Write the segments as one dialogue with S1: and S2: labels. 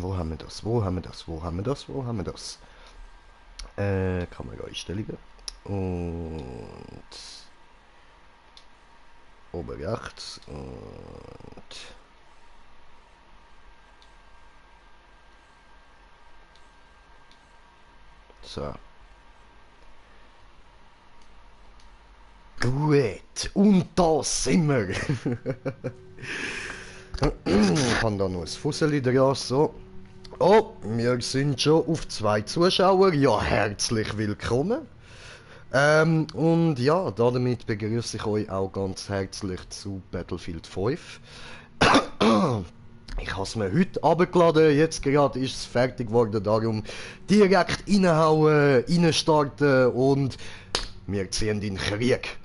S1: Wo haben wir das? Wo haben wir das? Wo haben wir das? Wo haben wir das? Kameraeinstellungen. Und oben rechts. Und so. Gut, und da sind wir. Ich habe da noch ein Fusseli dran, so. Oh, wir sind schon auf 2 Zuschauer. Ja, herzlich willkommen. Und ja, damit begrüße ich euch auch ganz herzlich zu Battlefield 5. Ich habe es mir heute runtergeladen, jetzt gerade ist es fertig geworden, darum direkt reinhauen, reinstarten und wir ziehen in den Krieg.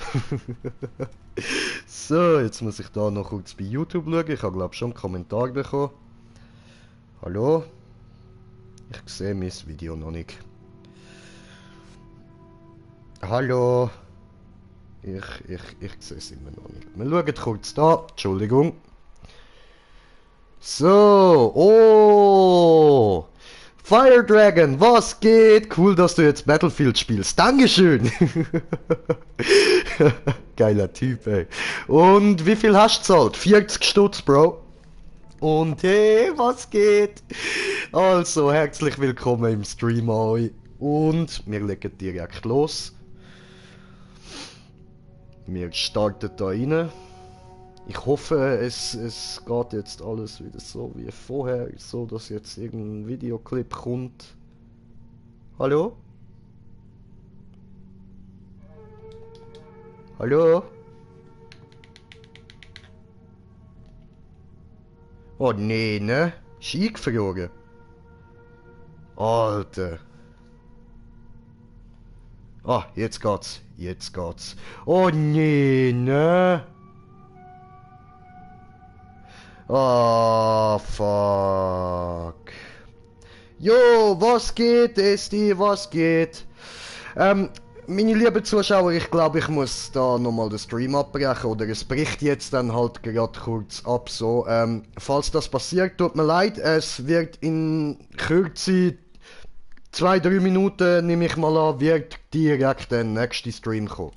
S1: So, jetzt muss ich da noch kurz bei YouTube schauen, ich habe glaube schon einen Kommentar bekommen. Hallo? Ich sehe mein Video noch nicht. Hallo? Ich sehe es immer noch nicht. Wir schauen kurz da, Entschuldigung. So, oh! Fire Dragon, was geht? Cool, dass du jetzt Battlefield spielst. Dankeschön! Geiler Typ, ey. Und wie viel hast du gezahlt? 40 Stutz, Bro. Und hey, was geht? Also, herzlich willkommen im Stream euch. Und wir legen direkt los. Wir starten da rein. Ich hoffe, es geht jetzt alles wieder so wie vorher, so dass jetzt irgendein Videoclip kommt. Hallo? Hallo? Oh nee, ne? Ist eingefroren. Alter. Ah, jetzt geht's. Jetzt geht's. Oh nee, ne? Ah, fuck. Jo, was geht, Esti, was geht? Meine lieben Zuschauer, ich glaube, ich muss da nochmal den Stream abbrechen oder es bricht jetzt dann halt gerade kurz ab, so. Falls das passiert, tut mir leid, es wird in Kürze 2-3 Minuten, nehme ich mal an, wird direkt der nächste Stream kommen.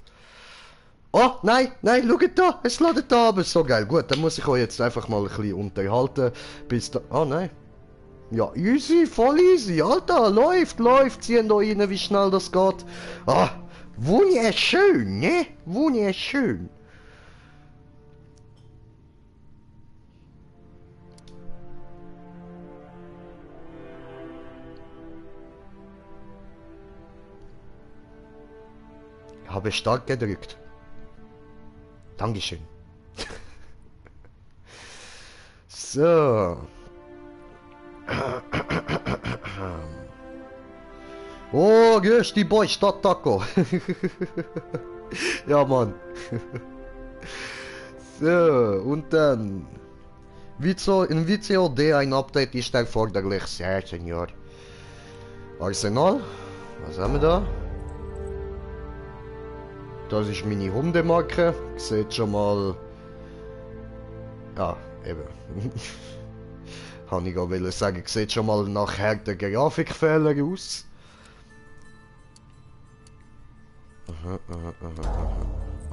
S1: Oh, nein, schaut da, es ladet da, aber so geil. Gut, dann muss ich euch jetzt einfach mal ein bisschen unterhalten, bis da... Oh, nein. Ja, easy, voll easy, Alter, läuft, ziehen da rein, wie schnell das geht. Ah, wunderschön, ne? Wunderschön. Ich habe stark gedrückt. Dankeschön. So. Oh, grüß die Boy, Stadttaco. Ja, Mann. So, und dann... in WCOD ein Update ist erforderlich, sehr Senior. Arsenal, was haben wir da? Das ist meine Hundemarke. Seht schon mal. Ja, eben. Kann ich auch sagen, sieht schon mal nach harten Grafikfehler aus.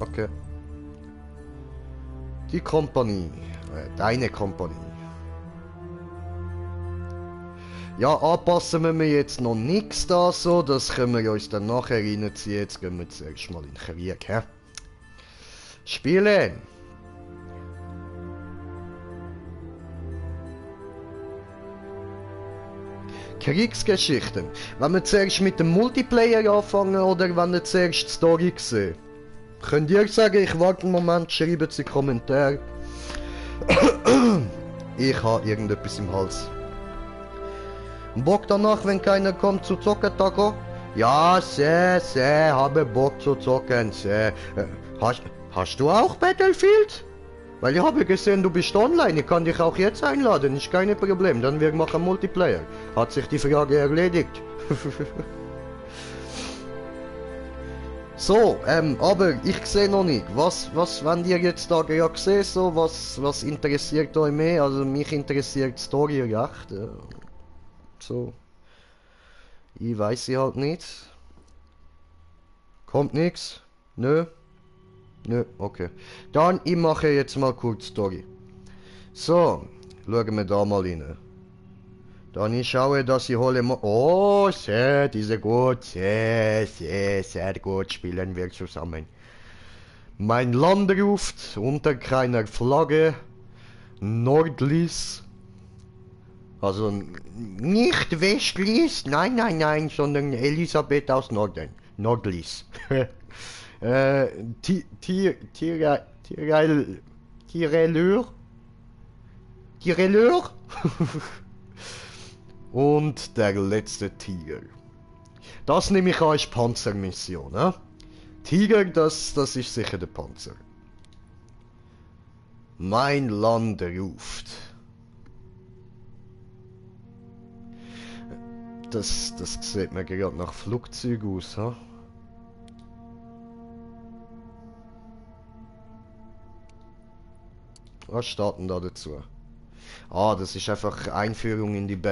S1: Okay. Die Kompanie. Deine Kompanie. Ja, anpassen wir mir jetzt noch nichts da so, das können wir uns dann nachher reinziehen. Jetzt gehen wir zuerst mal in den Krieg, hä? Spielen! Kriegsgeschichten. Wenn wir zuerst mit dem Multiplayer anfangen oder wenn wir zuerst die Story sehen? Könnt ihr sagen, ich warte einen Moment, schreibt es in die Kommentare. Ich habe irgendetwas im Hals. Bock danach, wenn keiner kommt zu zocken, Taco? Ja, sehr, habe Bock zu zocken, sehr. Hast du auch Battlefield? Weil ich habe gesehen, du bist online, ich kann dich auch jetzt einladen, ist kein Problem, dann wir machen Multiplayer. Hat sich die Frage erledigt. So, aber ich sehe noch nicht, was wenn ihr jetzt da gerade seht, so, was interessiert euch mehr? Also mich interessiert die Story recht. So. Ich weiß sie halt nicht. Kommt nix? Nö. Nö, okay. Dann, ich mache jetzt mal kurz Story. So, schauen wir da mal rein. Dann ich schaue, dass ich hole mal... Oh, sehr, diese gut. Sehr gut spielen wir zusammen. Mein Land ruft unter keiner Flagge. Nordlis. Also nicht Westlis, nein, sondern Elisabeth aus Norden. Nordlis. Tirelur. Und der letzte Tiger. Das nehme ich als Panzermission, ne? Tiger, das ist sicher der Panzer. Mein Land ruft. Das sieht mir gerade nach Flugzeug aus, ha? Was steht denn da dazu? Ah, das ist einfach Einführung in die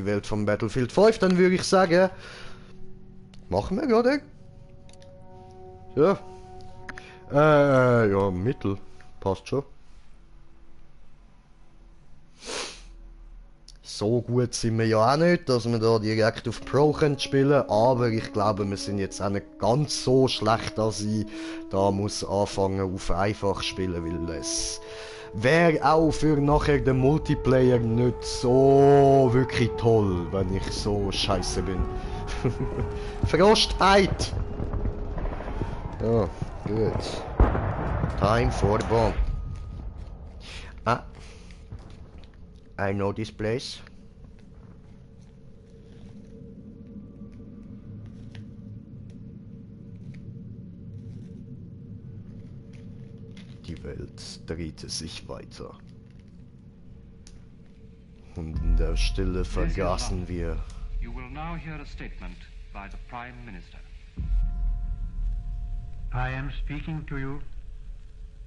S1: Welt von Battlefield 5. Dann würde ich sagen, machen wir gerade. Ja. Ja, Mittel. Passt schon. So gut sind wir ja auch nicht, dass wir da direkt auf Pro können spielen, aber ich glaube, wir sind jetzt auch nicht ganz so schlecht, dass ich da muss anfangen auf einfach spielen, weil es wäre auch für nachher den Multiplayer nicht so wirklich toll, wenn ich so scheiße bin. Frostheit! Ja, gut. Time for bomb. Ah. I know this place. Die Welt drehte sich weiter. Und in der Stille vergaßen wir.
S2: You will now hear a statement by the Prime Minister.
S3: I am speaking to you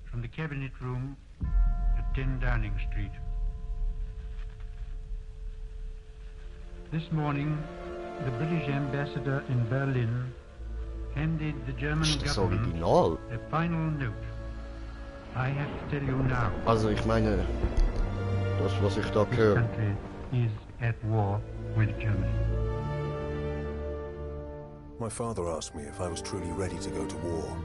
S3: from the Cabinet Room at 10 Downing Street. This morning, the British ambassador in Berlin handed the German
S1: Ist das
S3: government
S1: Original?
S3: a final note. I have to tell you now.
S1: Also ich meine, das was ich da
S3: This
S1: höre.
S3: country is at war with Germany.
S4: My father asked me if I was truly ready to go to war.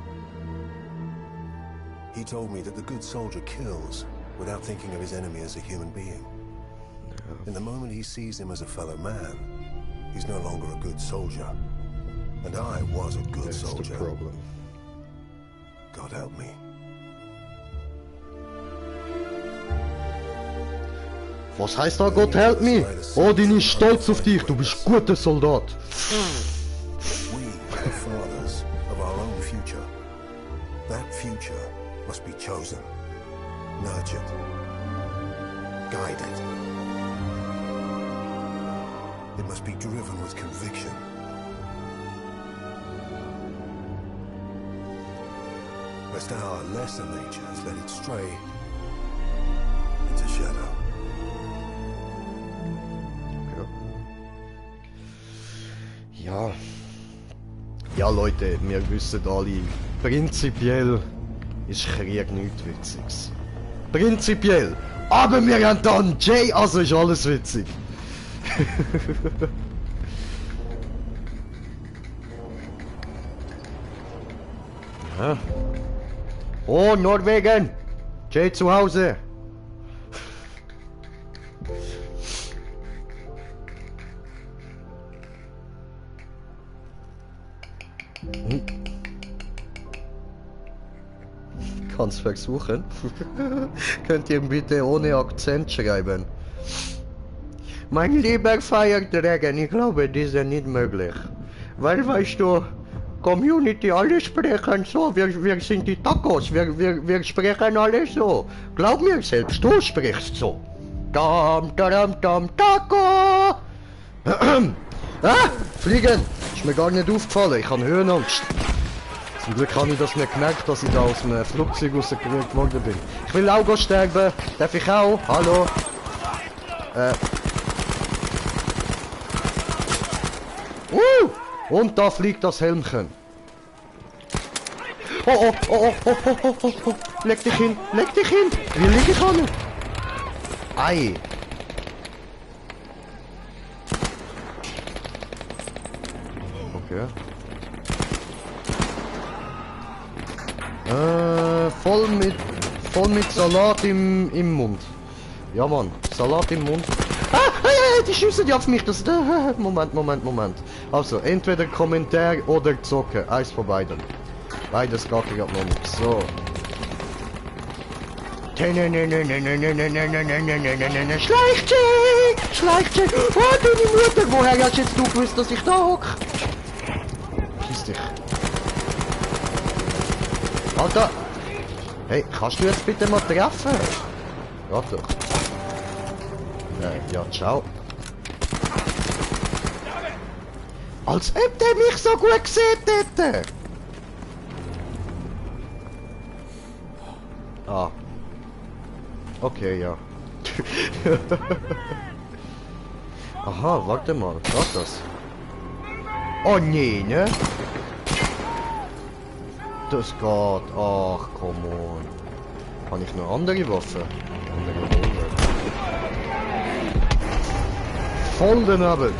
S4: He told me that the good soldier kills without thinking of his enemy as a human being. In the moment he sees him as a fellow man, he's no longer a good soldier. And I was a good
S1: That's
S4: soldier.
S1: the problem.
S4: God help me.
S1: Was heißt da, Gott help me? Odin ist stolz auf dich, du bist guter Soldat.
S4: We are the fathers of our own future. That future must be chosen, nurtured, guided. It must be driven with conviction. Lest our lesser nature has led it stray into shadow.
S1: Ja. Ja, Leute, wir wissen alle, prinzipiell ist Krieg nichts Witziges. Prinzipiell. Aber wir haben dann Jay, also ist alles witzig. Ja. Oh, Norwegen! Jay zu Hause! Kann's versuchen. Könnt ihr bitte ohne Akzent schreiben? Mein lieber Feierträger, ich glaube, das ist nicht möglich. Weil, weißt du, Community, alle sprechen so, wir sind die Tacos, wir sprechen alle so. Glaub mir selbst, du sprichst so. Dam, dam, dam, Taco! Ah, fliegen! Ist mir gar nicht aufgefallen, ich habe Höhenangst. Zum Glück habe ich das nicht gemerkt, dass ich da aus einem Flugzeug rausgerührt worden bin. Ich will auch sterben. Darf ich auch? Hallo? Und da fliegt das Helmchen. Oh. Leg dich hin. Wie lieg ich an? Ei. Okay. Voll mit Salat im Mund. Ja, Mann. Salat im Mund. Die schiessen die auf mich. Das... Moment. Also, entweder Kommentar oder Zocken. Eins von beiden. Beides geht gerade noch nicht. So. Schleichchen! Oh, deine Mutter! Woher hast jetzt du gewusst, dass ich da hocke? Schieß dich. Alter! Hey, kannst du jetzt bitte mal treffen? Ja doch. Ja, ciao. Als ob der mich so gut gesehen hätte! Ah. Okay, ja. Aha, warte mal, was das? Oh nee, ne? Das geht. Ach, come on. Habe ich noch andere Waffen? Voll daneben.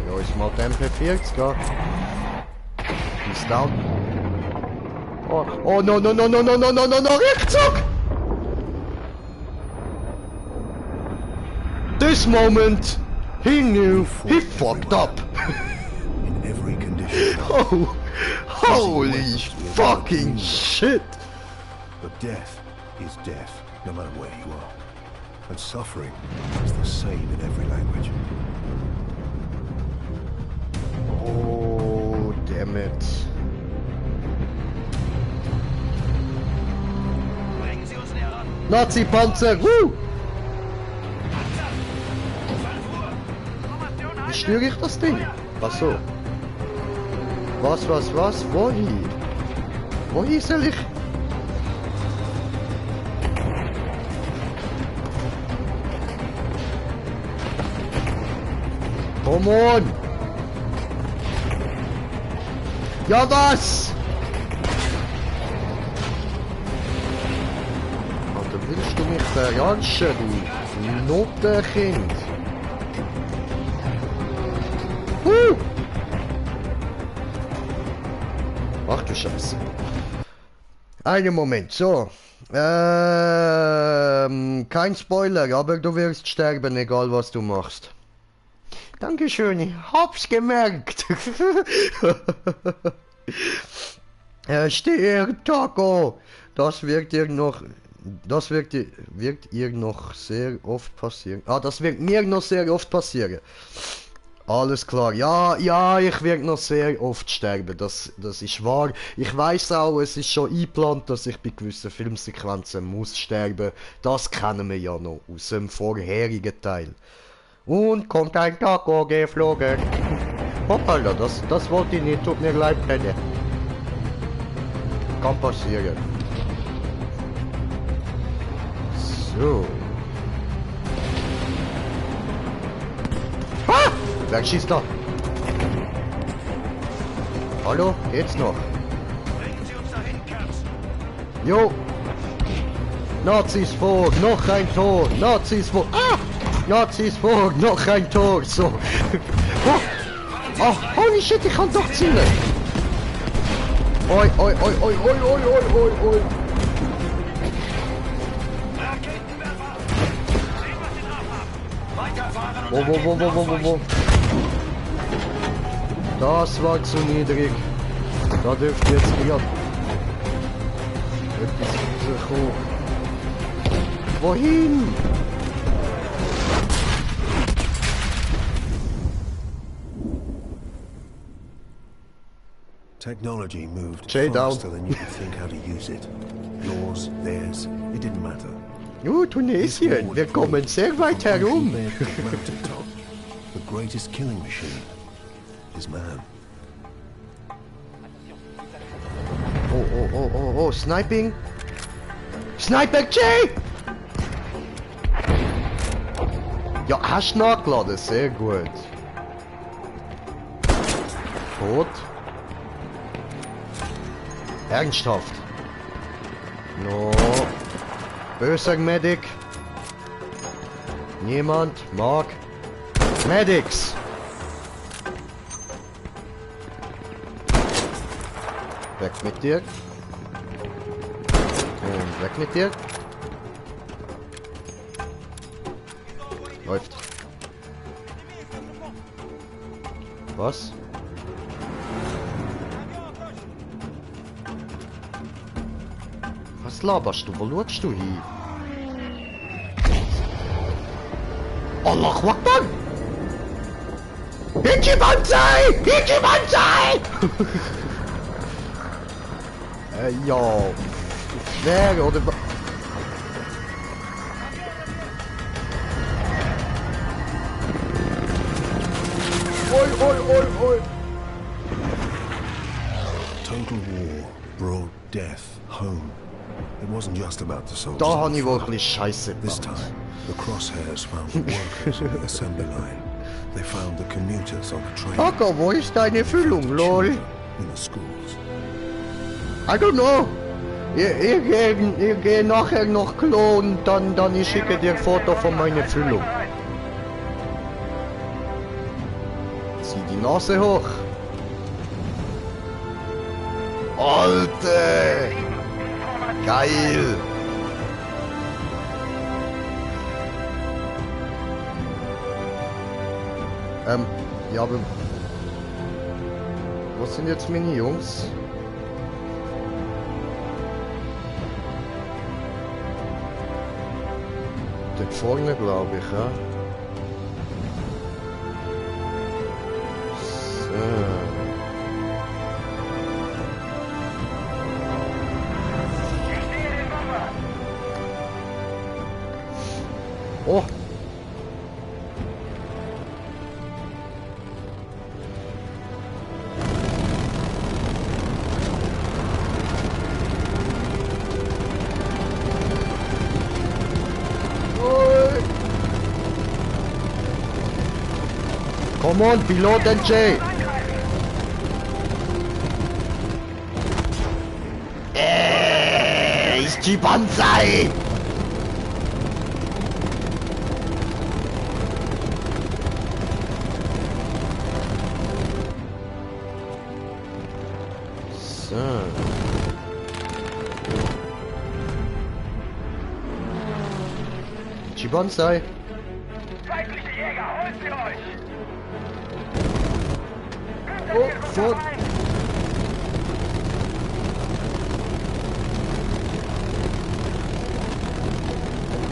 S1: Ja, ist mal MP40, Ist down. Oh, no, Rückzug! This moment, he knew he fucked up.
S4: In every condition.
S1: Oh, holy fucking shit!
S4: But death is death, no matter where you are. And suffering is the same in every language.
S1: Oh, damn it. Nazi-Panzer! Woo! Wie störe ich das Ding? Ach so. Was? Wohin? Wohin soll ich? Come on! Ja, was? Alter, willst du mich verarschen, du Notenkind? Ach du Scheiße. Einen Moment, so. Kein Spoiler, aber du wirst sterben, egal was du machst. Dankeschön, ich hab's gemerkt. Stirb, Taco. Das wird ihr noch sehr oft passieren. Ah, das wird mir noch sehr oft passieren. Alles klar. Ja, ich werde noch sehr oft sterben. Das ist wahr. Ich weiß auch, es ist schon eingeplant, dass ich bei gewissen Filmsequenzen muss sterben. Das kennen wir ja noch aus dem vorherigen Teil. Und kommt ein Taco geflogen. Hoppala, das wollte ich nicht. Tut mir leid, Penny. Kann passieren. So. Ah! Wer schießt da? Hallo? Geht's noch? Jo! Nazis vor! Noch ein Tor! Nazis vor! Ah! Nazis vor! Noch ein Tor! So! Oh! Oh! Holy shit! Ich kann doch zielen! Oi! Wo? Das war zu niedrig. Da dürfte jetzt wieder etwas hoch. Wohin?
S4: Technology moved
S1: Jay down.
S4: faster than you could think how to use it. Yours, theirs, it didn't matter.
S1: Tunesien, wir kommen sehr weit herum.
S4: The greatest killing machine is man.
S1: Oh, sniping. Sniper Jay! Ja, hast du nachgeladen? Sehr gut. Tot. Ernsthaft. No. Böser Medic. Niemand mag Medics. Weg mit dir. Und weg mit dir. Läuft. Was? Was laberst du? Wo schaust du hin? Allah Akbar! Ichibanzai! Ichibanzai! Ja. Wer oder... Oi, oi, oi, oi!
S4: Total war brought death home. It wasn't just about the soldiers.
S1: Da habe ich wirklich Scheiße
S4: This
S1: gemacht.
S4: time, the crosshairs found the workers on the assembly line. They found the commuters on the train.
S1: Akka, wo ist deine Füllung, lol?
S4: Children in the schools.
S1: I don't know. Ich geh nachher noch Klo und dann ich schicke dir ein Foto von meiner Füllung. Zieh die Nase hoch. Alter! Geil! Ja, aber... Wo sind jetzt meine Jungs? Dort vorne, glaube ich, ja? So... Oh! Oi. Come on, Pilot NJ! Ist die Banzai! So. Chibonsai.
S5: Feindliche Jäger, holt sie euch!
S1: Oh, fort.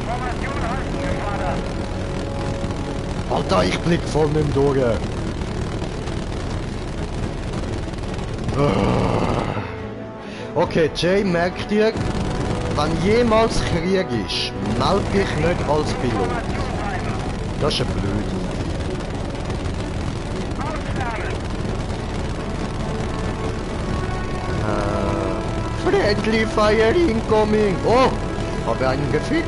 S5: Formation halten, Gefahr!
S1: Alter, ich blick voll mit dem durch. Okay, Jay, merkt ihr, wenn jemals Krieg ist, meld dich nicht als Pilot. Das ist ja blöd. Friendly Fire incoming! Oh, habe einen gefickt.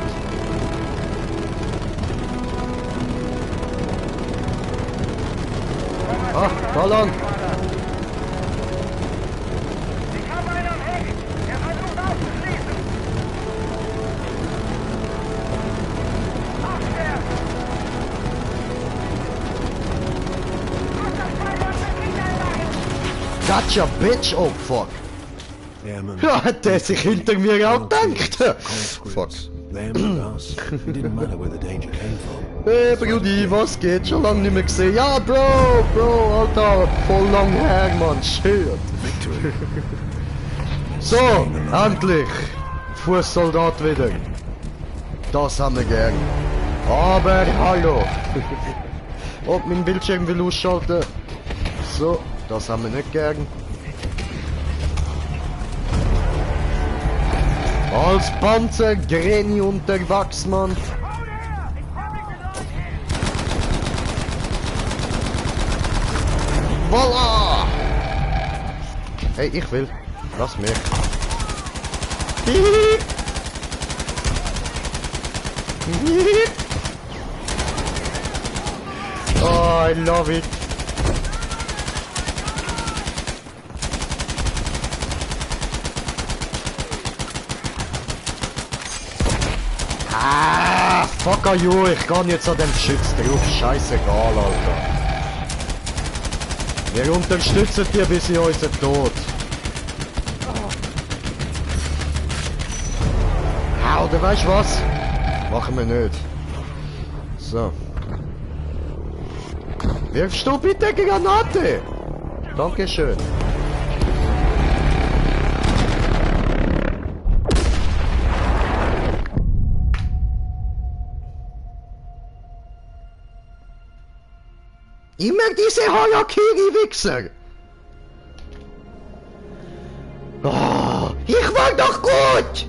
S1: Ah, da lang.
S5: Ich habe einen am Heck! Er versucht aufzuschließen! Abwehr!
S1: Gotcha, bitch! Oh, fuck.
S4: Airmen.
S1: Ja, hat der sich hinter mir auch gedacht. Fuck.
S4: Them and us. It didn't matter where the danger came from.
S1: Hey, Brudi, was geht? Schon lange nicht mehr gesehen. Ja, Bro, Alter, voll lang her, Mann. Shit.
S4: Victory.
S1: So, endlich. Fußsoldat wieder. Das haben wir gern. Aber, hallo. Oh, mein Bildschirm will ausschalten. So, das haben wir nicht gern. Als Panzer, Granny unterwegs, Mann. Voila! Hey, ich will. Lass mich. I love it. Ah, fuck you, ich kann jetzt an dem Geschütz drauf. Scheißegal, Alter. Wir unterstützen die bis in unseren Tod. Ah, oder weißt du was? Machen wir nicht. So. Wirfst du bitte Granate? Dankeschön. Immer diese Harakiri-Wichser! Oh, ich war doch gut!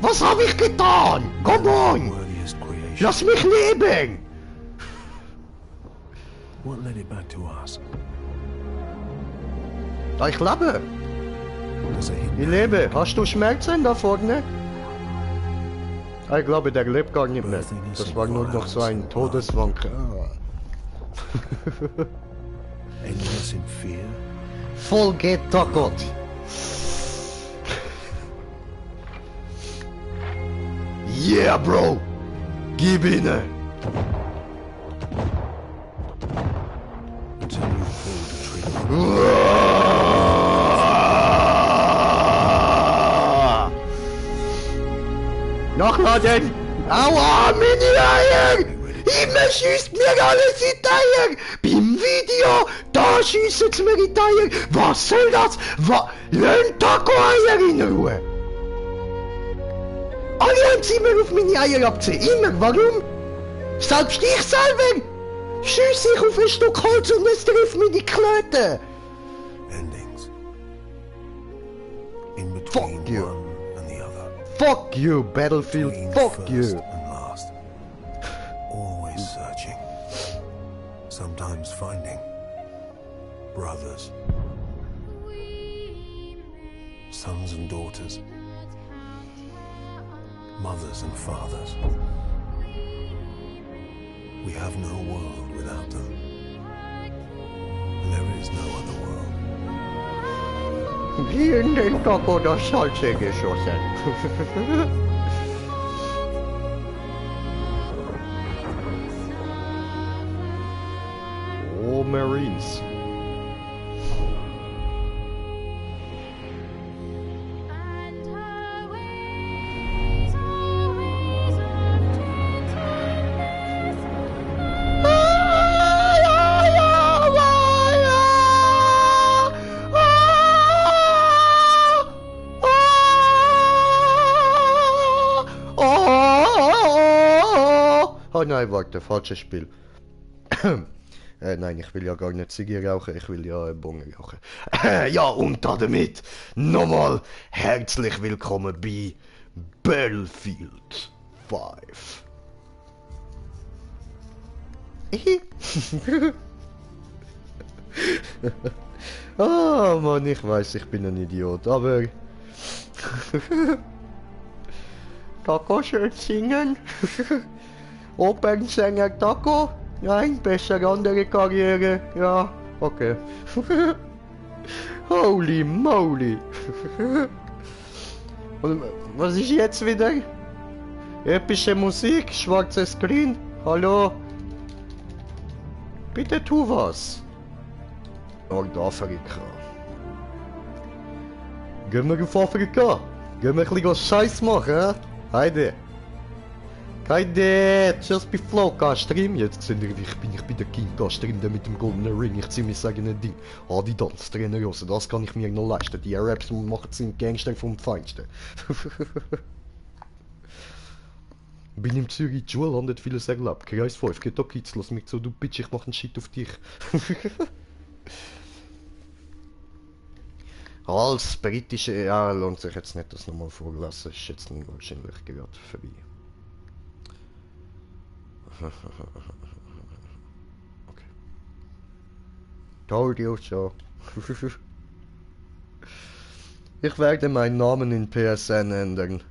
S1: Was hab ich getan? Come on!
S4: Worthiest creation.
S1: Lass mich leben!
S4: What led it back to us?
S1: Da ich lebe!
S4: Does a hidden
S1: Ich lebe! Hast du Schmerzen da vorne? Ich glaube, der lebt gar nicht mehr. Das war nur noch so ein Todeswanker.
S4: endless in fear?
S1: Voll getackert! Yeah, Bro! Gib ihnen!
S4: Until you pull the trigger.
S1: Nachladen! Aua, meine Eier! Immer schießt mir alles in die Eier! Beim Video, da schiessen sie mir in die Eier! Was soll das? Löhnt Taco-Eier in Ruhe! Alle haben sie immer auf meine Eier abziehen. Immer. Warum? Selbst ich selber! Schieß ich auf ein Stück Holz und es trifft meine Klöte!
S4: Endings. In between
S1: Fuck you.
S4: one and the other.
S1: Fuck you, Battlefield!
S4: Between
S1: Fuck
S4: first
S1: you!
S4: and last. Always searching. Sometimes finding. Brothers. Sons and daughters. Mothers and fathers. We have no world without them. There is no other world.
S1: Wie in den Taco das Salze geschossen. Oh, Marines. Oh nein, warte, falsches Spiel. Nein, ich will ja gar nicht Zigarre rauchen, ich will ja Bonge rauchen. Ja, und damit nochmal herzlich willkommen bei Battlefield 5. Ah, Mann, ich weiß, ich bin ein Idiot, aber... Taco schön singen. Opernsänger Taco? Nein, besser andere Karriere. Ja, okay. Holy moly. Und was ist jetzt wieder? Epische Musik, schwarzer Screen. Hallo? Bitte tu was. Nordafrika. Gehen wir auf Afrika? Gehen wir ein bisschen Scheiß machen, hä? Heide. Heide, just be flow, Stream. Jetzt seht ihr, wie ich bin der King Stream, der mit dem goldenen Ring. Ich zieh mir sagen Ding. Adidas, Trainerhose, das kann ich mir noch leisten. Die Raps machen sind Gangster vom Feinsten. Bin im Zürich Jewel, landet vieles erlaubt. Kreis 5, geht doch Kids, lass mich so, du Bitch, ich mach einen Shit auf dich. Als britische, ja, lohnt sich jetzt nicht, das nochmal vorlassen, ist jetzt wahrscheinlich gerade vorbei. Okay. Told you so. Ich werde meinen Namen in PSN ändern.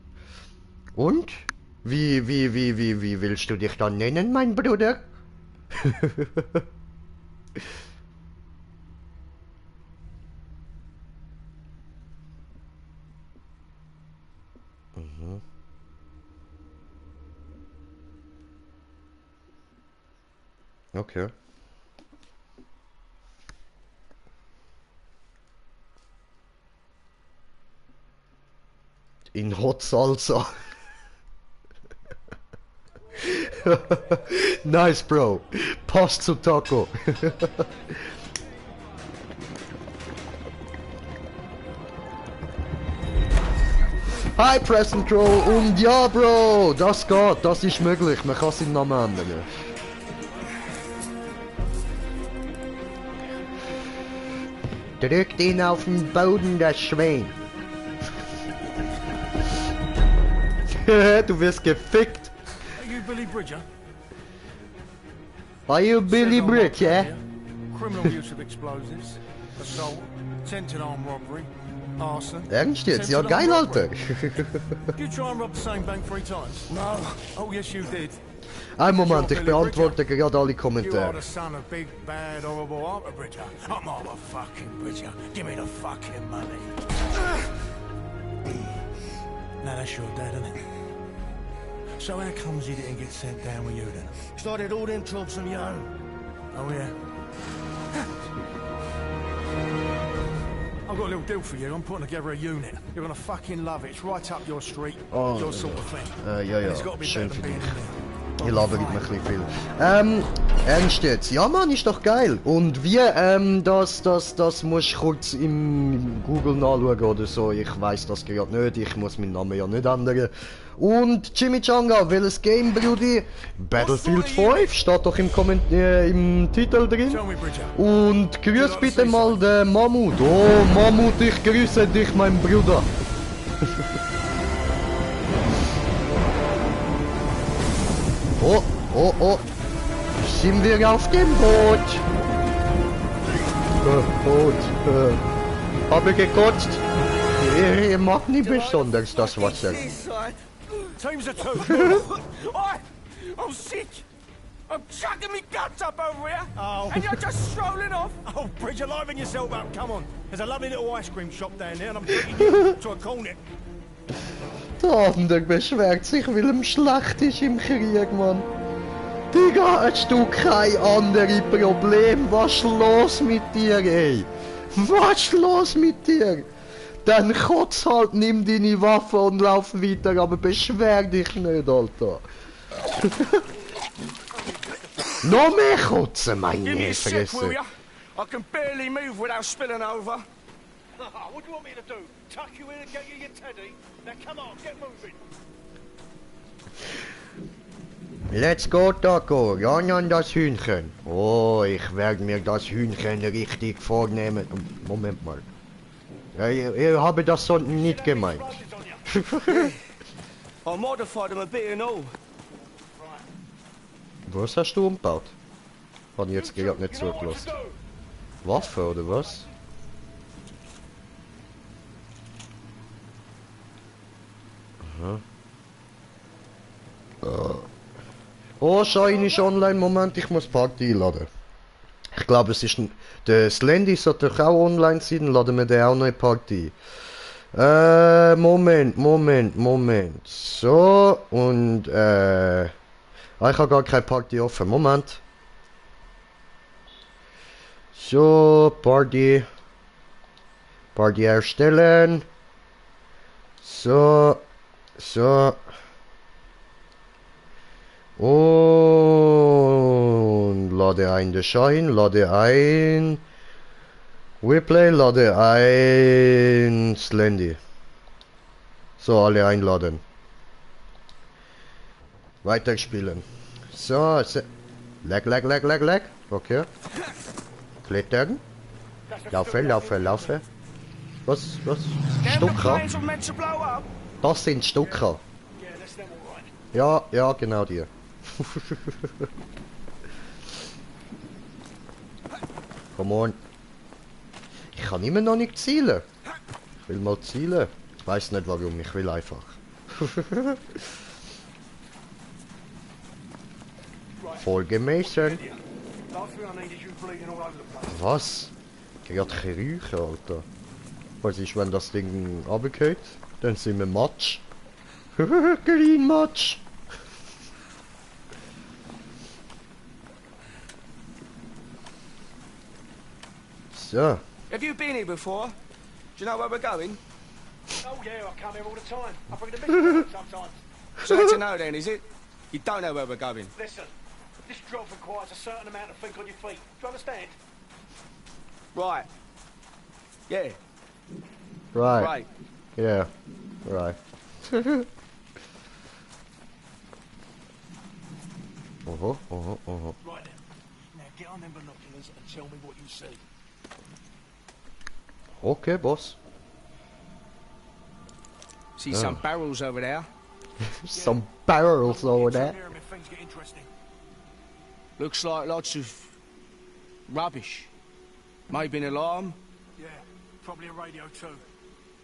S1: Und Wie willst du dich dann nennen, mein Bruder? Mhm. Okay. In Hot Salsa. Nice, Bro. Passt zu Taco. Hi, Preston Troll. Und ja, Bro, das geht, das ist möglich. Man kann seinen Namen ändern. Drückt ihn auf den Boden, das Schwein. Du wirst gefickt.
S6: Are you Billy Bridger?
S1: Are you Billy Bridger?
S6: Criminal use of explosives, assault, attempted armed robbery, arson.
S1: Ernst jetzt? Ja,
S6: attempted
S1: geil,
S6: armed
S1: Alter.
S6: robbery. Did you try and rob the same bank 3 times? No. Oh, yes, you did.
S1: Ein Moment, ich beantworte gerade alle
S6: You are
S1: Kommentare.
S6: the son of big, bad, horrible Arthur Bridger. I'm Arthur fucking Bridger. Give me the fucking money. Now that's your dad, isn't it? So how comes he didn't get sent down with you then? Started all them jobs on your own. Oh yeah. I've got a little deal for you. I'm putting together a unit. You're gonna fucking love it. It's right up your street.
S1: Oh,
S6: your sort of thing.
S1: Ja,
S6: And
S1: ja,
S6: it's got to be
S1: schön
S6: better
S1: für
S6: than
S1: dich.
S6: being in there.
S1: Ich labere mir ein bisschen viel. Ernst jetzt? Ja, Mann, ist doch geil. Und wie, das musst du kurz im Google nachschauen oder so. Ich weiß das gerade nicht. Ich muss meinen Namen ja nicht ändern. Und Chimichanga, welches Game, Brudi? Battlefield 5 steht doch im Titel drin.
S6: Tell me, Bridger.
S1: Und grüß bitte mal den Mammut. Oh, Mammut, ich grüße dich, mein Bruder. Oh, oh, oh. Sind wir auf dem Boot? Boot. Habe gekotzt. Macht nicht besonders das Wasser.
S6: Teams of 2. I'm sick. I'm chucking me guts up over here. Oh. And you're just strolling off. Oh, Bridger, liven yourself up. Come on. There's a lovely little ice cream shop down there and I'm taking you to a cornet.
S1: Der andere beschwert sich, weil ihm schlecht ist im Krieg, Mann. Digga, hast du kein anderes Problem? Was ist los mit dir, ey? Was ist los mit dir? Dann kotz halt, nimm deine Waffe und lauf weiter, aber beschwer dich nicht, Alter. Noch mehr kotzen, meine
S6: Give me a sec, will
S1: Fresse.
S6: ya? I can barely move without spilling over. What do you want me to do? Tuck you in and get you your teddy? Now come on, get moving.
S1: Let's go, Taco. Ran an das Hühnchen. Oh, ich werde mir das Hühnchen richtig vornehmen. Moment mal. Ich habe das so nicht gemeint.
S5: I modified them a bit and all.
S1: Was hast du umgebaut? Habe ich jetzt gerade nicht zugelassen. Waffe oder was? Aha. Oh, Shine ist online. Moment, ich muss Party einladen. Ich glaube, es ist der Slendy sollte doch auch online sein, dann laden wir den auch noch in Party. Moment. So, und ich habe gar keine Party offen. Moment. So, Party erstellen. So. Und lade ein den Shine, lade ein Replay, lade ein Slendy. So, alle einladen. Weiterspielen. So, lag. Okay. Klettern. Laufe. Was? Stucker? Das sind Stucker. Ja, genau die. Come on. Ich kann immer noch nicht zielen. Ich will mal zielen. Ich weiß nicht warum, ich will einfach. Folgemäßen.
S6: Last thing I need is you bleeding all over the place.
S1: Was? Der hat kein Räuche, Alter. Was ist, wenn das Ding runtergeht? Dann sind wir Matsch. Green Matsch. So.
S6: Have you been here before? Do you know where we're going? Oh yeah, I come here all the time. I bring the mission sometimes. So that's a no then, is it? You don't know where we're going? Listen, this job requires a certain amount of think on your feet. Do you understand? Right. Yeah.
S1: Right.
S6: Right.
S1: Yeah. Right. Right then.
S6: Now get on them binoculars and tell me what you see.
S1: Okay, boss.
S6: See some barrels over there?
S1: Some barrels over there.
S6: Things get interesting.
S7: Looks like lots of rubbish. Maybe an alarm.
S6: Yeah, probably a radio too.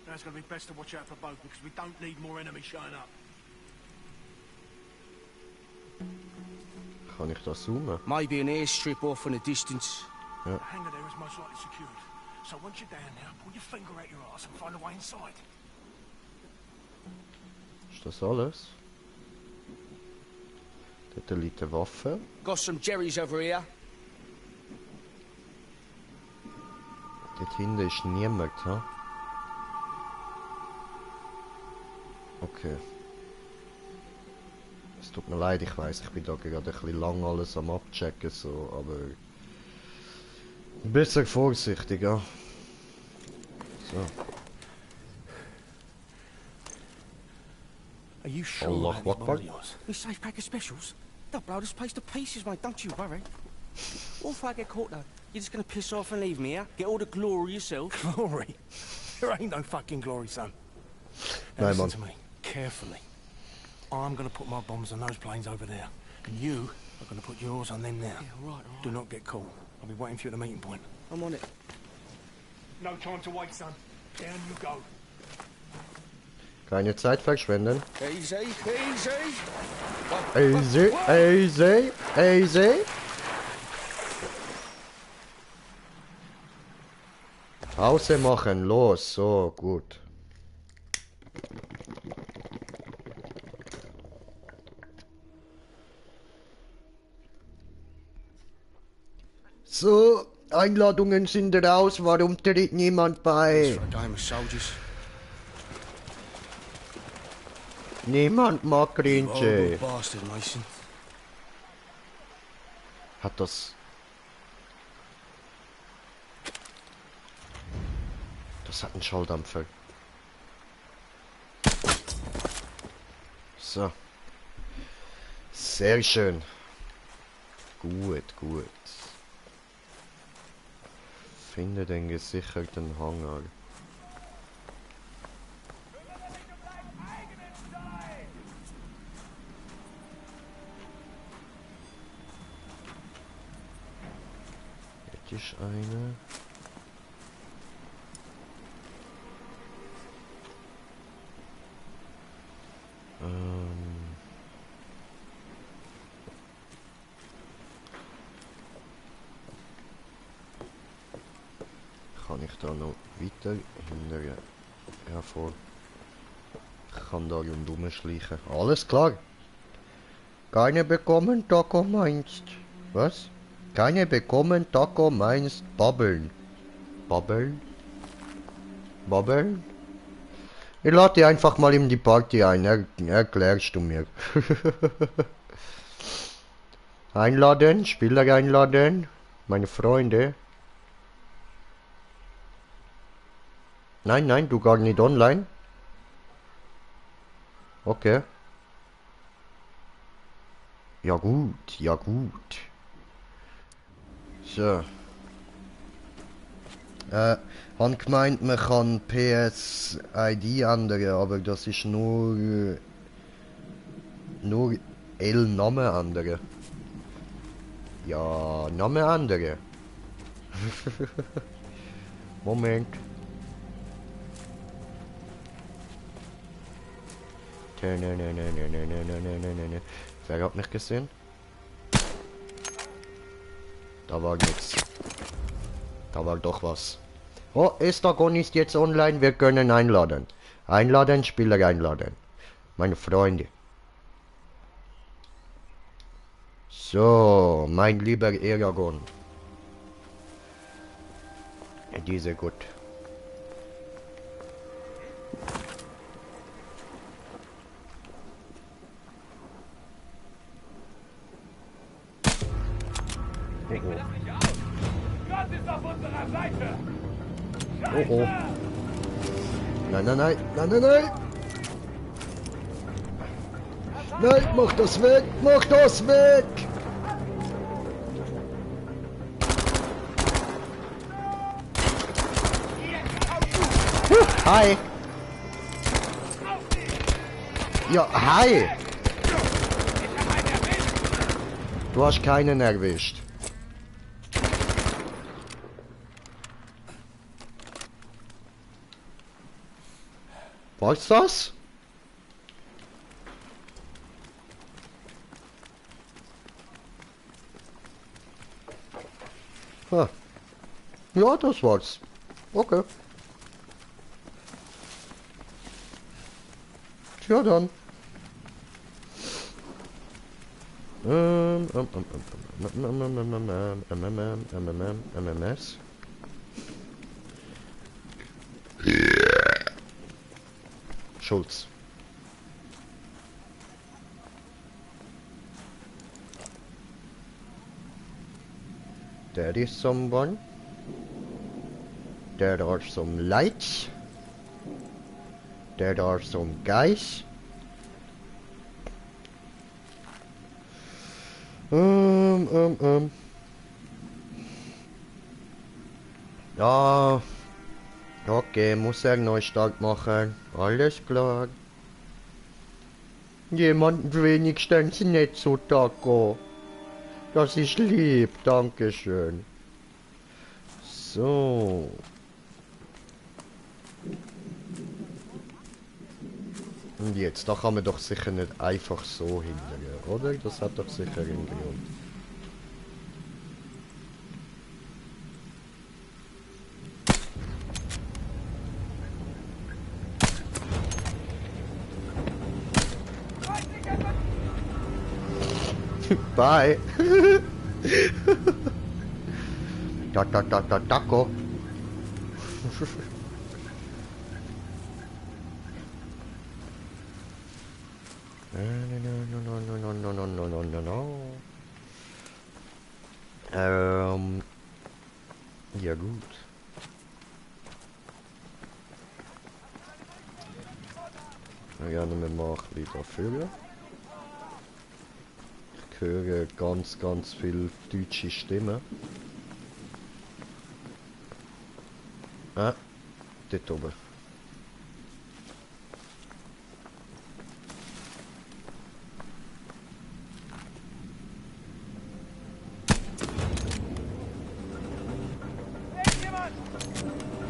S6: Now it's going to be best to watch out for both because we don't need more enemies showing up.
S1: Kann ich das zoomen?
S7: Maybe an airstrip off in the distance.
S6: The hangar there is most likely secured. So once you're down there, pull your finger out your ass and find a way inside.
S1: Ist das alles? Dort liegt eine Waffe.
S7: Got some Jerry's over here.
S1: Dort hinten ist niemand, ha? Okay. Es tut mir leid, ich weiß, ich bin da gerade ein bisschen lang alles am abchecken, so, aber... Besser vorsichtiger. So.
S6: Are you sure?
S1: Allah Akbar.
S7: We safe pack of specials. They'll blow this place to pieces, mate. Don't you worry. What if I get caught though? You're just gonna piss off and leave me here? Get all the glory yourself?
S6: Glory? There ain't no fucking glory, son.
S1: No,
S6: Now listen
S1: man.
S6: to me, carefully. I'm gonna put my bombs on those planes over there. And you are gonna put yours on them now.
S7: Yeah, right.
S6: Do not get caught. I'll be waiting for you at the meeting point.
S7: I'm on it.
S6: No time to wait, son. Down you go.
S1: Keine Zeit verschwenden.
S7: Easy, easy.
S1: Easy, easy, easy. Pause machen, los, so, gut. So, Einladungen sind raus, warum tritt niemand bei?
S7: For a game of soldiers.
S1: Niemand mag Grinche.
S7: Oh, bastard, Mason.
S1: Hat das... Das hat einen Schalldämpfer. So. Sehr schön. Gut, gut. Finde den gesicherten Hangar. Jetzt ist eine. Kann ich da noch weiter hinterher hervor? Ich kann da rundum schleichen. Alles klar. Keine bekommen, Taco meinst. Was? Keine bekommen, Taco meinst babbeln. Babbeln? Babbeln? Ich lade dich einfach mal in die Party ein, erklärst du mir. Einladen, Spieler einladen, meine Freunde. Nein, nein, du gar nicht online. Okay. Ja gut, ja gut. So. Han gemeint, man kann PS-ID ändern, aber das ist nur L-Name ändern. Ja, Name ändern. Moment. Wer hat mich gesehen? Da war nichts. Da war doch was. Oh, Estagon ist jetzt online, wir können einladen. Einladen, Spieler einladen. Meine Freunde. So, mein lieber Eragon. Diese gut.
S5: Gott ist auf unserer Seite!
S1: Oh oh. Nein, nein, nein, nein, nein, nein! Nein, mach das weg! Mach das weg! Hi! Ja, hi! Du hast keinen erwischt. Was das? Ah. Ja, das war's. Okay. Tja dann. MMS. Schulz. There is someone. There are some lights. There are some guys. Ja. Okay, muss er Neustart machen. Alles klar. Jemand wenigstens nicht so Taco. Das ist lieb, dankeschön. So. Und jetzt, da kann man doch sicher nicht einfach so hingehen, oder? Das hat doch sicher einen Grund. Bye. Taco. No. Ja gut. Dann gerne wir mal wieder führen. Ich höre ganz viel deutsche Stimmen. Ah, dort oben.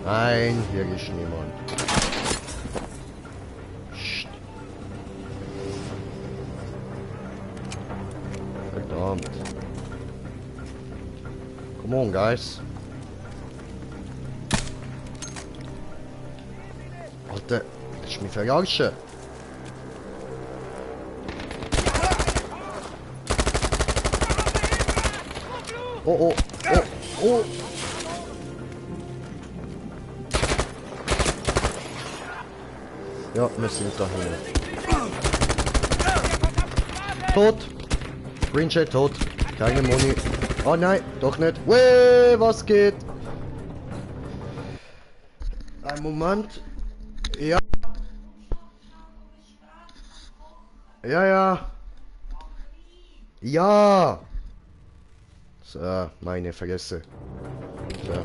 S1: Nein, hier ist niemand. Psst. Verdammt. Come on, guys. Alter, das ist mich verarschen. Oh. Ja, wir sind da hinten. Tot! Greenshade tot. Keine Moni. Oh nein, doch nicht. Weh, was geht? Ein Moment. Ja. Ja. So, meine Fresse. So.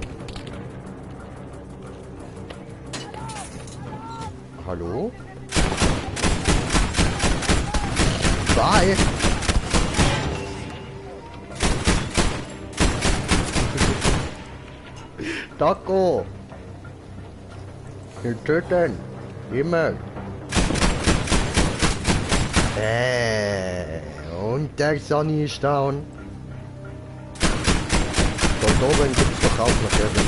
S1: Hallo? Bye! Taco! Wir töten! Immer! Und der Sonny ist down. da oben gibt's doch auch noch irgendwas.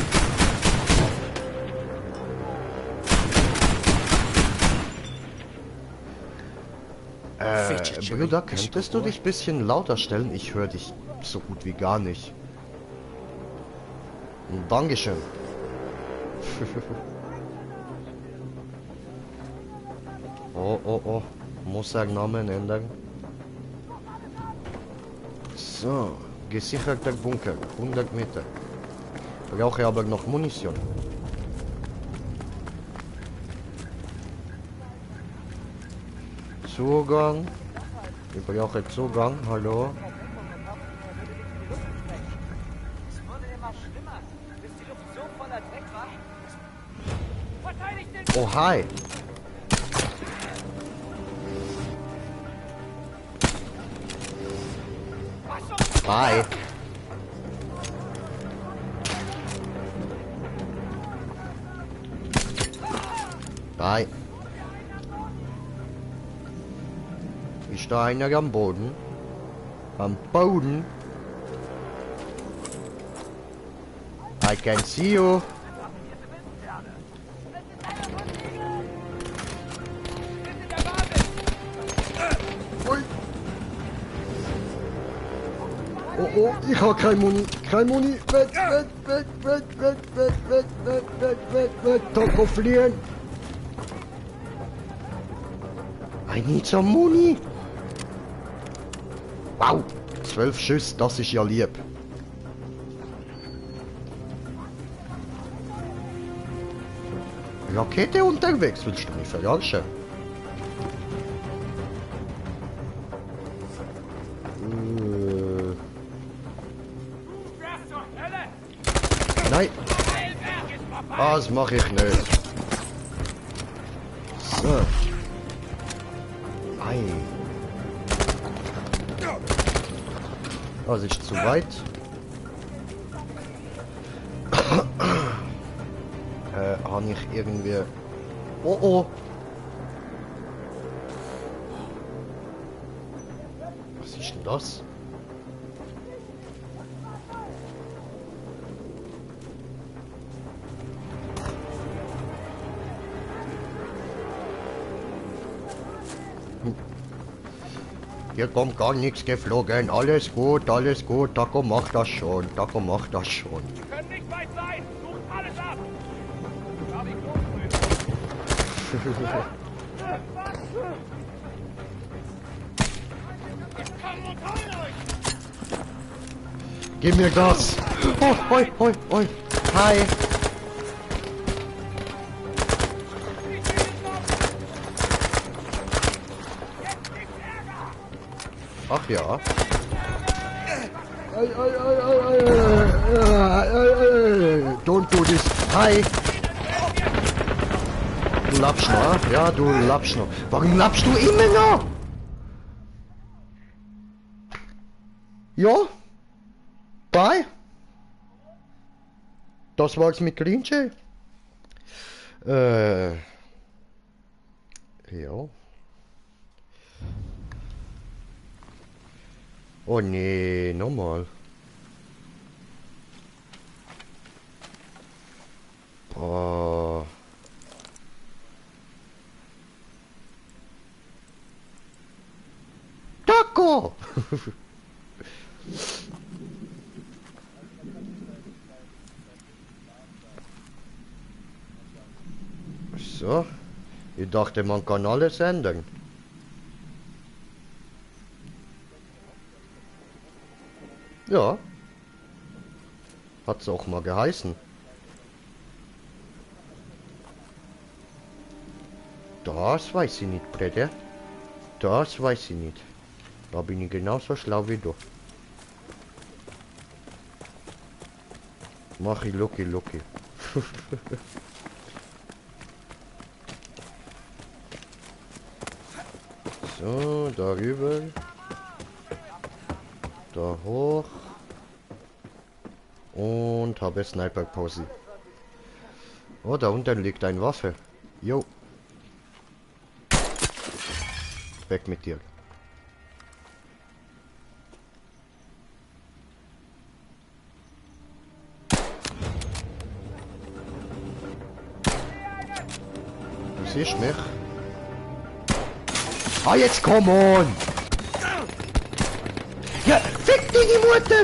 S1: Bruder, könntest du dich ein bisschen lauter stellen? Ich höre dich so gut wie gar nicht. Dankeschön. Oh. Muss er Namen ändern. So, gesicherter Bunker, 100 Meter. Brauche aber noch Munition. Zugang. Ich brauche Zugang, hallo. Oh, hi. Bye. Bye. Ist da einer am Boden? Am Boden? I can see you. Oh, ich hab kein Muni. Kein Muni. Weg. Taco fliehen. I need some Muni. Wow. 12 Schuss, das ist ja lieb. Rakete unterwegs, willst du mich verarschen? Nein! Das mache ich nicht. So. Ei. Das ist zu weit. Habe ich irgendwie... Oh. Was ist denn das? Hier kommt gar nichts geflogen. Alles gut. Taco macht das schon.
S5: Wir können nicht weit sein. Sucht alles ab.
S1: Gib mir Gas. Oh, hoi. Hi. Ach ja. Don't do this. Hi. Du lappst noch? Ja, du lappst noch. Warum lappst du immer noch? Ja. Bye. Das war's mit Grinche. Ja. Oh nee, nochmal. Boah. Taco! So. Ich dachte, man kann alles ändern. Ja. Hat's auch mal geheißen. Das weiß ich nicht, Brede. Das weiß ich nicht. Da bin ich genauso schlau wie du. Mach ich Lucky. So, darüber. Da hoch. Und habe Sniper-Pause. Oh, da unten liegt eine Waffe. Jo. Weg mit dir. Siehst du mich? Ah, jetzt komm on! Ja, fick deine Mutter!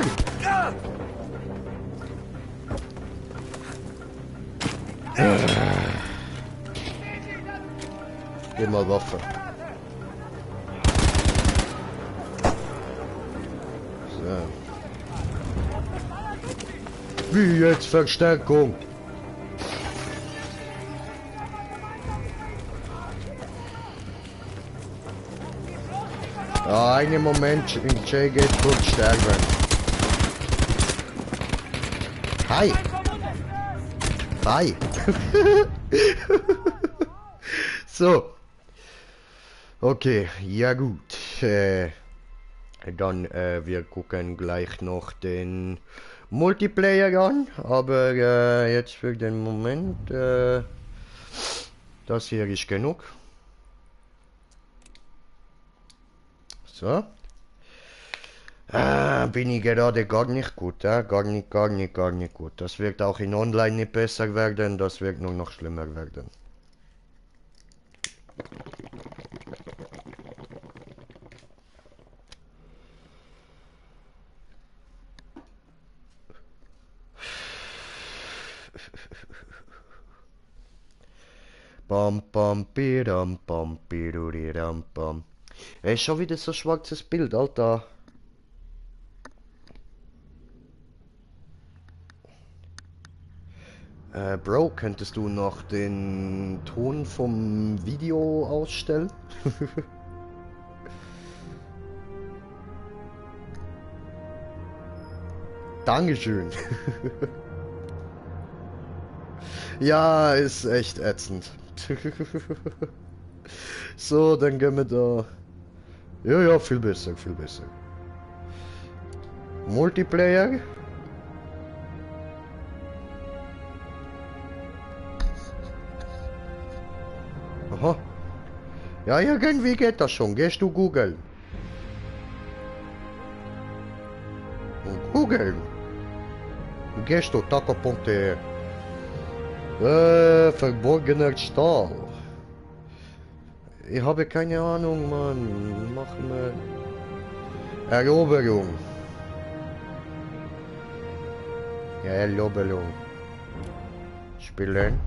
S1: Gib mal Waffe. So. Wie jetzt Verstärkung? Ja, einen Moment, Jay geht kurz sterben. Hi! Hi! So. Okay, ja gut. Dann, wir gucken gleich noch den Multiplayer an, aber jetzt für den Moment, das hier ist genug. So. Bin ich gerade gar nicht gut, gar nicht gut. Das wird auch in Online nicht besser werden, das wird nur noch schlimmer werden. Bam bam bidam bam bidudidam bam. Ey, schon wieder so schwarzes Bild, Alter. Bro, könntest du noch den Ton vom Video ausstellen? Dankeschön. Ja, ist echt ätzend. So, dann gehen wir da. Ja, viel besser, viel besser. Multiplayer. Aha. Ja, irgendwie geht das schon. Gehst du googeln? Googeln. Gehst du taco.de. Verborgener Stahl. Ich habe keine Ahnung, Mann. Machen wir Eroberung. Ja, Eroberung. Spielen.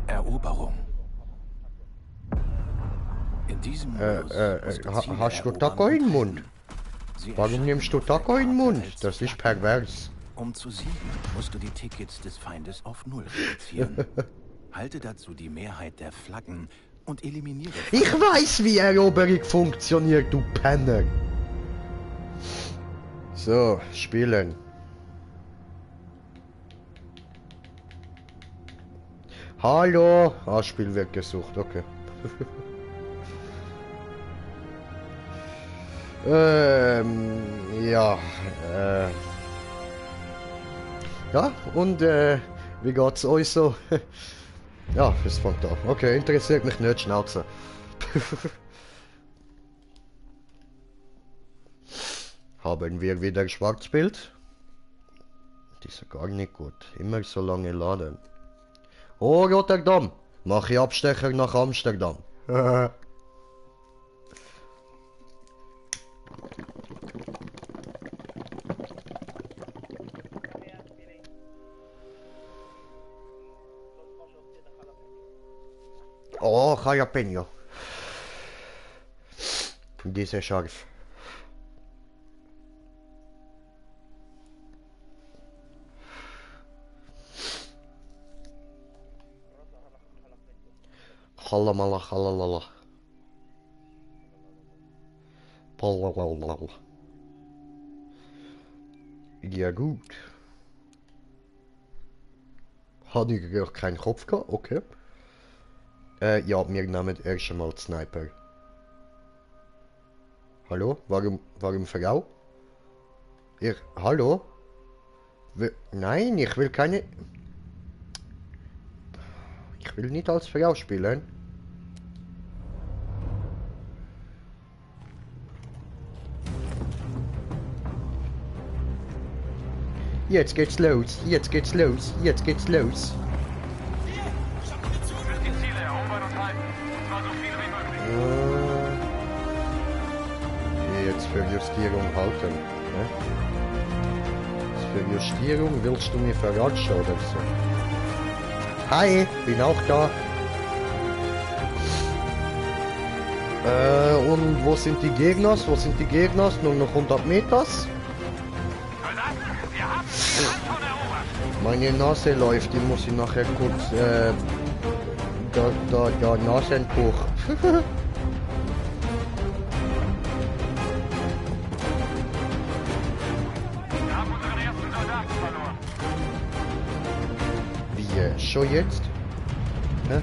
S8: Eroberung. In diesem
S1: hast du Taco in den Mund? Warum nimmst du Taco in den Mund? Das ist pervers.
S8: Um zu siegen, musst du die Tickets des Feindes auf Null reduzieren. Halte dazu die Mehrheit der Flaggen und eliminiere...
S1: Ich weiß, wie Eroberung funktioniert, du Penner. So, spielen. Hallo. Ah, Spiel wird gesucht, okay. Ja, ja, und wie geht's euch so? Ja, es fängt an. Okay, interessiert mich nicht, Schnauze. Haben wir wieder Schwarzbild? Das ist ja gar nicht gut. Immer so lange laden. Oh, Rotterdam! Mach ich Abstecher nach Amsterdam. Oh, Jalapeno. Die ist sehr scharf. Halamala, halalala. Palalala. Ja gut. Hatte ich auch keinen Kopf gehabt, okay. Ja, wir nehmen erst einmal Sniper. Hallo? Warum Frau? Hallo? Nein, ich will keine... Ich will nicht als Frau spielen. Jetzt geht's los, jetzt geht's los, jetzt geht's los.
S5: Die Ziele erobern und halten.
S1: für Justierung halten. Ne? Für Justierung willst du mir verratschen oder so? Hi, bin auch da. Und wo sind die Gegner? Wo sind die Gegner? Nur noch 100 Meters. Meine Nase läuft, die muss ich nachher kurz, da Nasentuch. Wie, schon jetzt? Hä?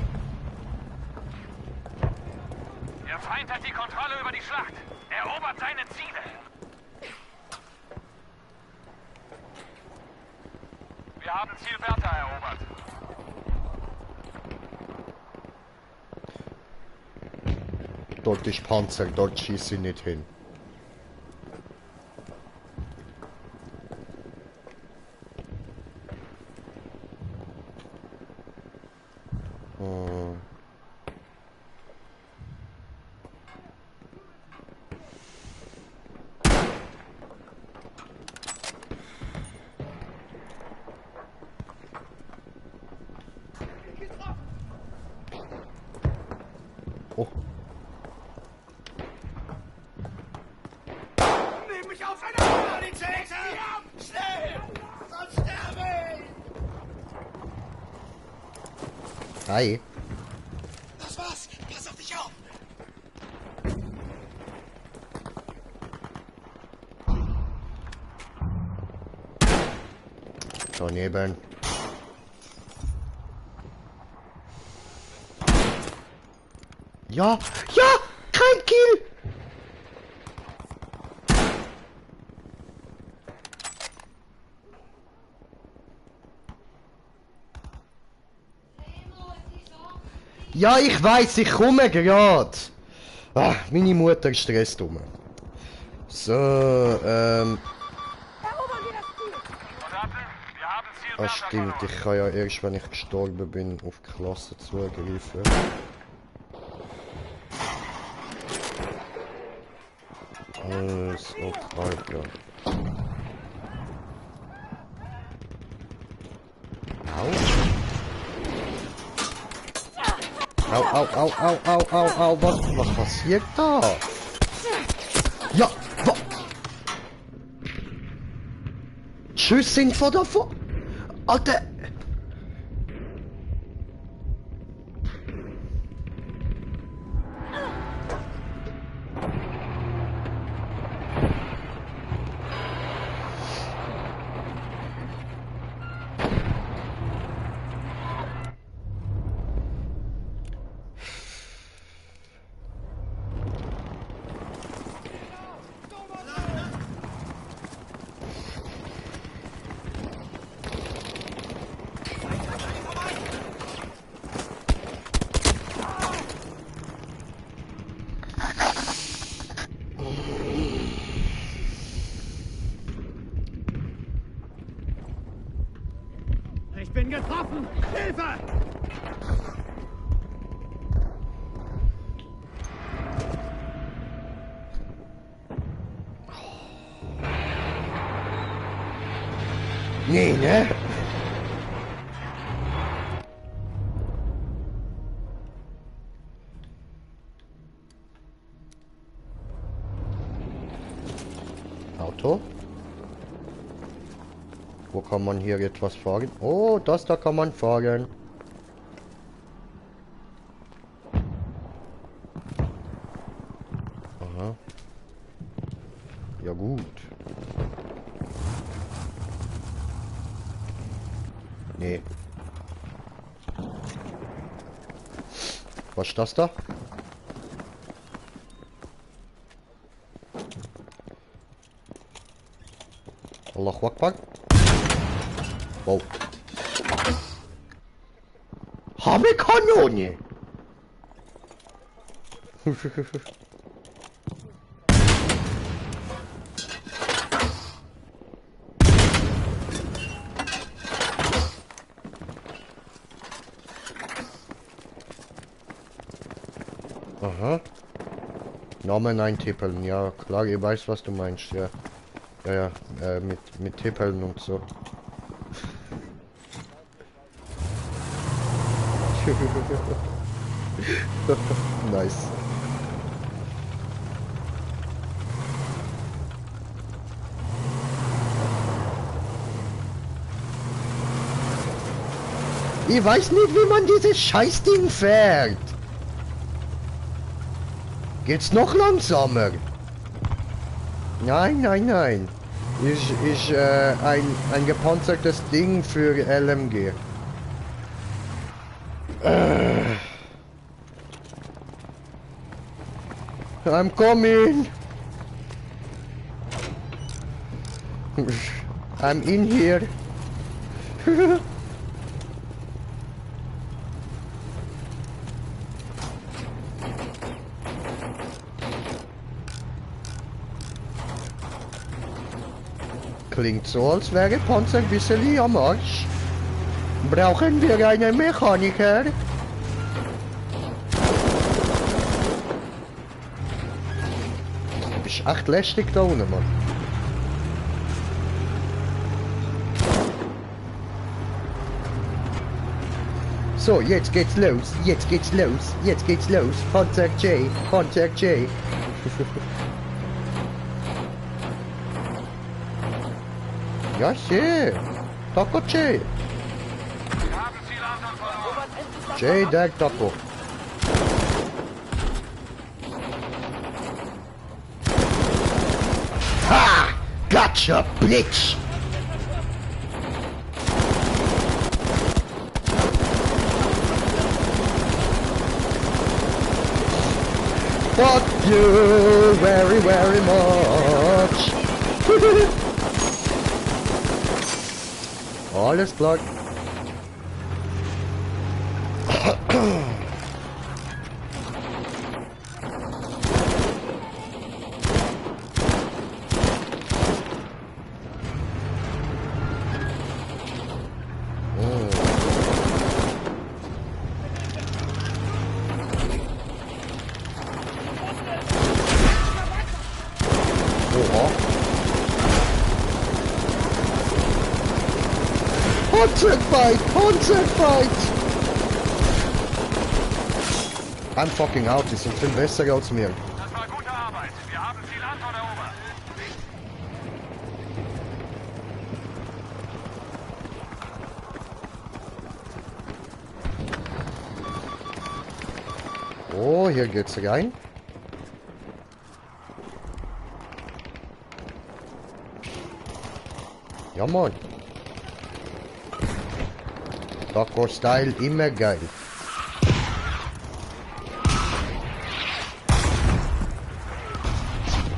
S5: Der Feind hat die Kontrolle über die Schlacht. Erobert seine Ziele. Wir haben Ziel Bertha erobert.
S1: Dort ist Panzer, dort schieße ich nicht hin. Oh.
S6: Nimm mich auseinander, die Zelte! Schnell! Sonst sterbe ich!
S1: Hi.
S6: Das war's! Pass auf dich auf!
S1: Daneben. Ja, ja, kein Kill. Ja, ich weiß, ich komme gerade. Ah, meine Mutter stresst um. So, ah, stimmt, ich kann ja erst, wenn ich gestorben bin, auf Klasse zugreifen. Alles okay, ja. Au, au, au, au, au, au, au, was passiert da? Ja, Tschüss sind von davon. Alter.
S6: Ich bin getroffen! Hilfe!
S1: Nee, ne? Auto? Wo kann man hier etwas fahren? Oh, das da kann man fahren. Aha. Ja gut. Nee. Was ist das da? Allahu Akbar. Wow. Hammerkanone! Aha. Namen eintippeln, ja klar, ich weiß, was du meinst, ja. Ja, ja, mit Tippeln und so. Nice. Ich weiß nicht, wie man dieses Scheißding fährt. Geht's noch langsamer? Nein, nein, nein. Ist ein gepanzertes Ding für LMG. I'm coming. I'm in here. Klingt so, als wäre Panzer ein bisschen am Arsch. Brauchen wir einen Mechaniker? Ist echt lästig da unten, Mann. So, jetzt geht's los, jetzt geht's los, jetzt geht's los. Panzer J, Panzer J. Ja, schön. Taco J. J, der Taco. Ha! Gotcha, bitch! Fuck you very, very much. Alles klar. Concept fight! I'm fucking out, die sind viel besser als mir.
S5: Das war gute Arbeit. Wir haben Ziel Anton erobert.
S1: Oh, hier geht's rein. Ja, Mann. Taco-Style immer geil.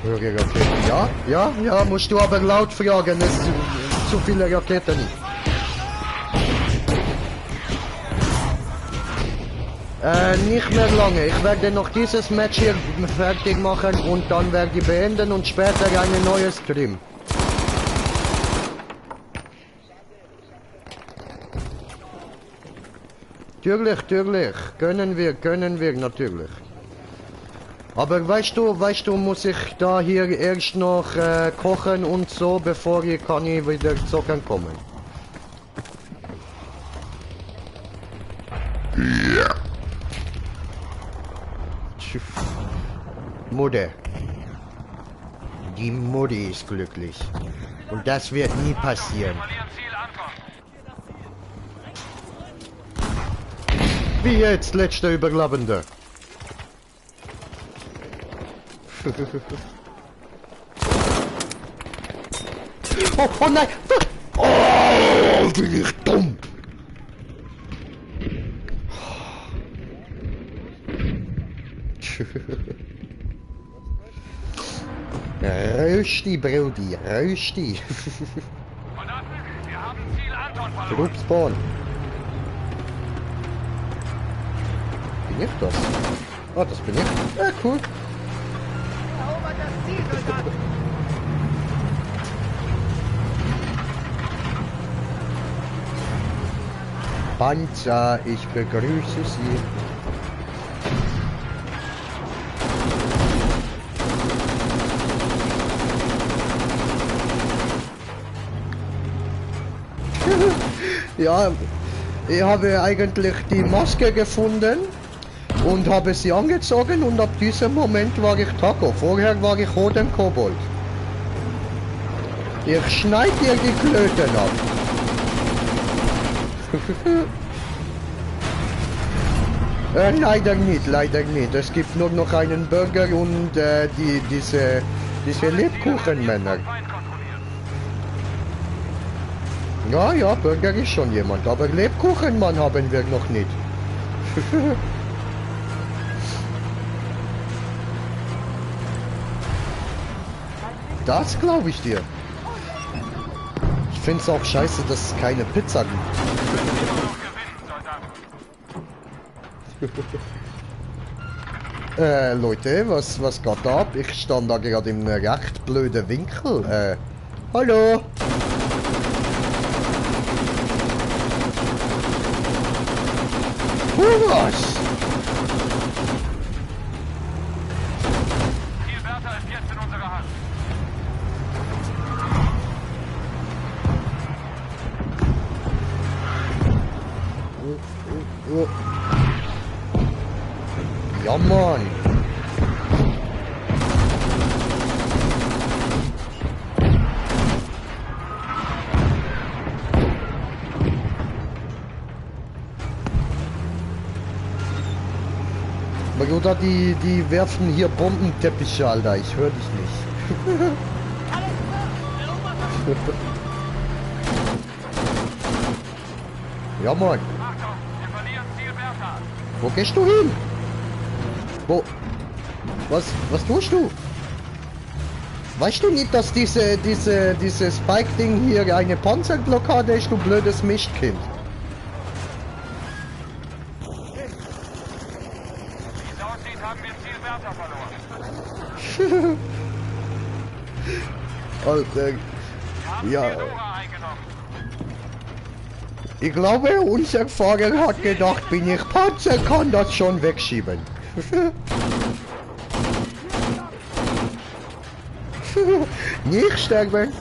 S1: Höhere Raketen. Ja, musst du aber laut fragen, es sind zu viele Raketen. Nicht mehr lange. Ich werde noch dieses Match hier fertig machen und dann werde ich beenden und später ein neues Stream. Natürlich. Können wir, natürlich. Aber weißt du, muss ich da hier erst noch kochen und so, bevor ich wieder zocken kommen. Ja. Mutter. Die Mutter ist glücklich. Und das wird nie passieren. Wie jetzt, letzter Überlebender. Oh nein! Oh, bin ich dumm! Rösti, Brody, Rösti.
S5: Wir haben Ziel Anton verloren.
S1: Truppspawn. Bin ich das? Ah, das bin ich. Ja, cool.
S6: Erobert das Ziel, Soldat!
S1: Panzer, ich begrüße Sie. Ja, ich habe eigentlich die Maske gefunden und habe sie angezogen und ab diesem Moment war ich Taco. Vorher war ich Odem Kobold. Ich schneide dir die Klöten ab. Leider nicht, leider nicht. Es gibt nur noch einen Burger und diese Lebkuchenmänner. Ja, ja, Burger ist schon jemand, aber Lebkuchenmann haben wir noch nicht. Das glaube ich dir. Ich finde es auch scheiße, dass es keine Pizza gibt. Leute, was geht ab? Ich stand da gerade in einem recht blöden Winkel. Hallo? Was?
S5: Zielwärter ist jetzt in unserer Hand.
S1: Ja, Mann. Oder die werfen hier Bombenteppiche, Alter. Ich höre dich nicht. Ja, Mann.
S5: Achtung, wir verlieren Zielwärter.
S1: Wo gehst du hin? Wo? Was tust du? Weißt du nicht, dass dieses Spike-Ding hier eine Panzerblockade ist, du blödes Mistkind?
S5: Haben wir Zielwärter verloren.
S1: Alter, ja.
S5: Dora eingenommen.
S1: Ich glaube, unser Fahrer hat gedacht, bin ich Panzer, kann das schon wegschieben. Nicht sterben.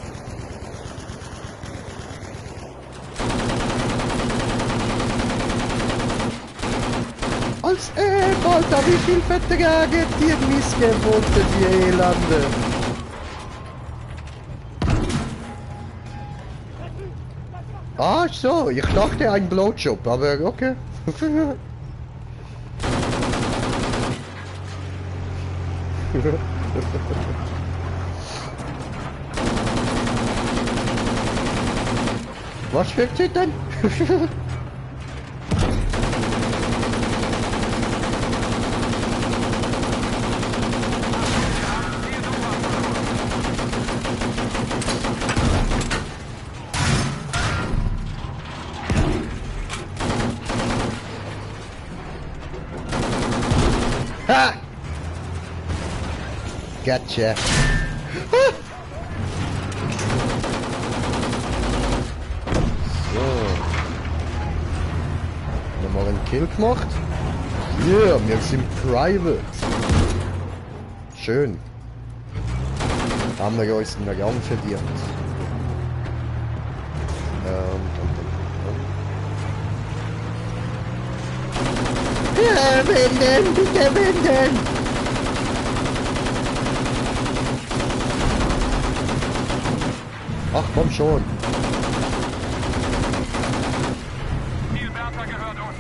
S1: Als Alter, wie viel vertraget ihr Missgebote, die Elende? Ah, so, ich dachte ein Blowjob, aber okay. Was für Sie denn? Ha! Gotcha. Ah! So. Nochmal einen Kill gemacht. Yeah, wir sind private. Schön. Haben wir uns einen Rang verdient. Ja, wenden, bitte wenden! Ach, komm schon.
S5: Zielwärter gehört uns.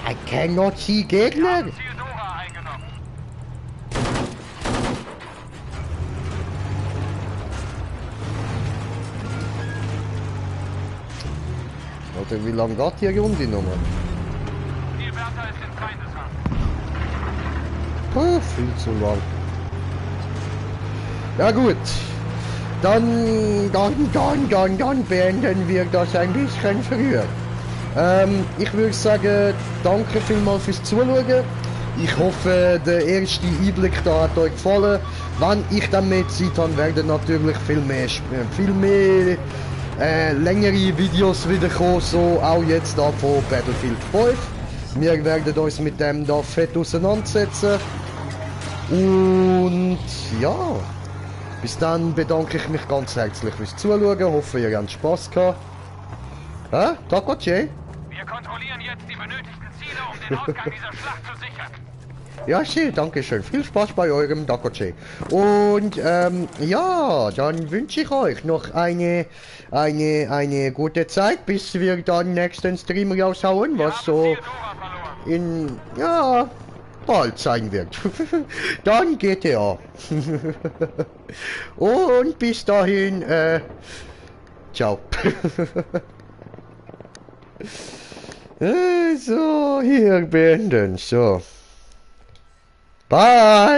S1: I cannot see Gegner.
S5: Ziel Dora eingenommen.
S1: Oder wie lange geht die Runde nochmal?
S5: Zielwärter ist in Feindeshand.
S1: Oh, viel zu lang. Ja gut. Dann beenden wir das ein bisschen früher. Ich würde sagen, danke vielmals fürs Zuschauen. Ich hoffe, der erste Einblick da hat euch gefallen. Wenn ich dann mehr Zeit habe, werden natürlich viel mehr längere Videos wiederkommen, so auch jetzt da von Battlefield 5. Wir werden uns mit dem da fett auseinandersetzen. Und ja, bis dann bedanke ich mich ganz herzlich fürs Zuschauen. Hoffe, ihr habt Spaß gehabt. Hä? Takoche?
S5: Wir kontrollieren jetzt die benötigten Ziele, um den Ausgang dieser Schlacht zu sichern.
S1: Ja, schön, danke schön. Viel Spaß bei eurem Dakoche. Und ja, dann wünsche ich euch noch eine gute Zeit, bis wir dann nächsten Stream raushauen, was so in ja bald sein wird. Dann GTA. Und bis dahin, ciao. So, hier beenden, so. Bye!